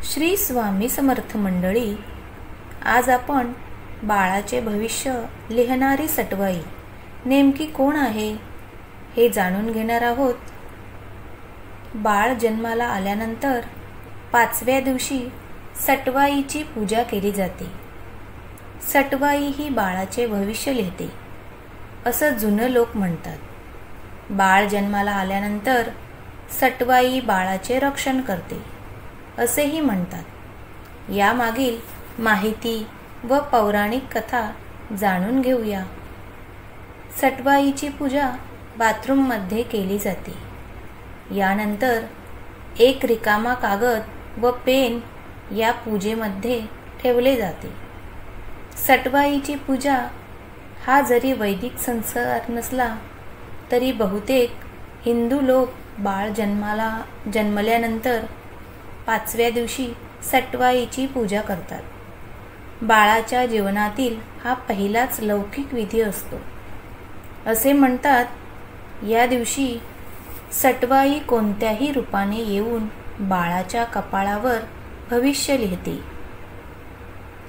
श्री स्वामी समर्थ मंडळी, आज आपण बाळाचे भविष्य लिहिणारी सटवाई नेमकी कोण आहे हे जाणून घेणार आहोत. बाळ जन्माला आल्यानंतर 5व्या दिवशी सटवाईची पूजा केली जाते. सटवाई ही बाळाचे भविष्य लिहिते असं जुनं लोक म्हणतात. बाळ जन्माला आल्यानंतर सटवाई बाळाचे रक्षण करते असेही म्हणतात. यामागील माहिती व पौराणिक कथा जाणून घेऊया. सटवाईची पूजा बाथरूममध्ये केली जाते. यानंतर एक रिकामा कागद व पेन या पूजेमध्ये ठेवले जाते. सटवाईची पूजा हा जरी वैदिक संस्कार नसला तरी बहुतेक हिंदू लोक बाळ जन्मल्यानंतर 5व्या दिवशी सटवाईची पूजा करतात. बाळाच्या जीवनातील हा पहिलाच लौकिक विधी असतो. असे म्हणतात, या दिवशी सटवाई कोणत्याही रूपाने येऊन बाळाच्या कपाळावर भविष्य लिहिते.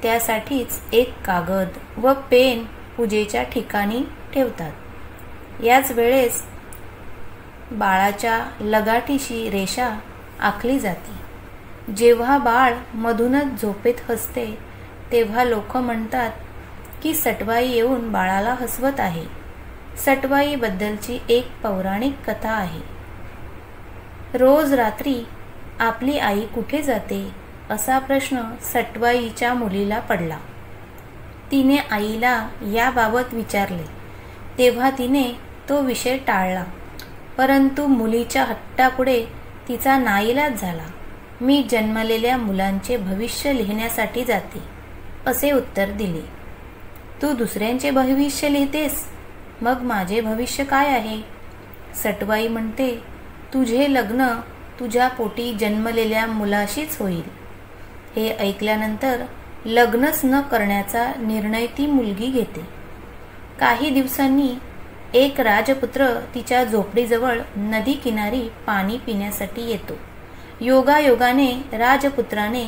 त्यासाठीच एक कागद व पेन पूजेच्या ठिकाणी ठेवतात. याच वेळेस बाळाच्या लगाठीशी रेषा आखली जाते. जेव्हा बाळ मधूनच झोपेत हसते तेव्हा लोक म्हणतात की सटवाई येऊन बाळाला हसवत आहे. सटवाईबद्दलची एक पौराणिक कथा आहे. रोज रात्री आपली आई कुठे जाते असा प्रश्न सटवाईच्या मुलीला पडला. तिने आईला याबाबत विचारले तेव्हा तिने तो विषय टाळला. परंतु मुलीच्या हट्टापुढे तिचा नाईलाज झाला. मी जन्मलेल्या मुलांचे भविष्य लिहिण्यासाठी जाते असे उत्तर दिले. तू दुसऱ्यांचे भविष्य लिहितेस, मग माझे भविष्य काय आहे? सटवाई म्हणते, तुझे लग्न तुझ्या पोटी जन्मलेल्या मुलाशीच होईल. हे ऐकल्यानंतर लग्नच न करण्याचा निर्णय ती मुलगी घेते. काही दिवसांनी एक राजपुत्र तिच्या झोपडीजवळ नदी किनारी पाणी पिण्यासाठी येतो. योगायोगाने राजपुत्राने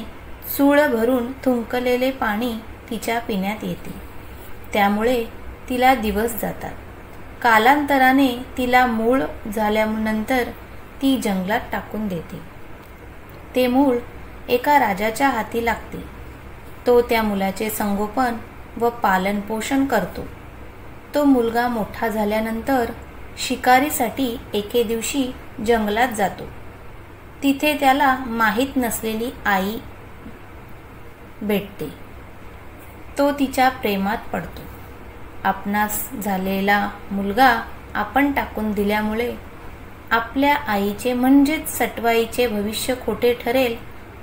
चूळ भरून थुंकलेले पाणी तिच्या पिण्यात येते. त्यामुळे तिला दिवस जातात. कालांतराने तिला मूळ झाल्यानंतर ती जंगलात टाकून देते. ते मूळ एका राजाच्या हाती लागते. तो त्या मुलाचे संगोपन व पालनपोषण करतो. तो मुलगा मोठा झाल्यानंतर शिकारीसाठी एके दिवशी जंगलात जातो. तिथे त्याला माहीत नसलेली आई भेटते. तो तिच्या प्रेमात पडतो. आपणास झालेला मुलगा आपण टाकून दिल्यामुळे आपल्या आईचे म्हणजेच सटवाईचे भविष्य खोटे ठरेल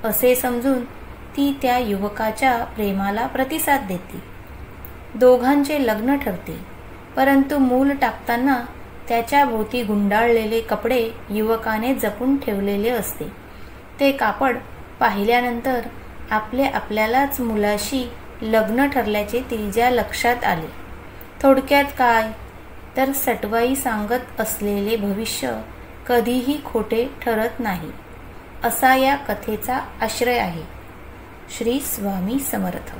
असे समजून ती त्या युवकाच्या प्रेमाला प्रतिसाद देते. दोघांचे लग्न ठरते. परंतु मूल टाकताना त्याच्या भोवती गुंडाळलेले कपडे युवकाने जपून ठेवलेले असते. ते कापड पाहिल्यानंतर आपल्यालाच मुलाशी लग्न ठरल्याचे तिच्या लक्षात आले. थोडक्यात काय तर सटवाई सांगत असलेले भविष्य कधीही खोटे ठरत नाही असा या कथेचा आश्रय आहे. श्री स्वामी समर्थ.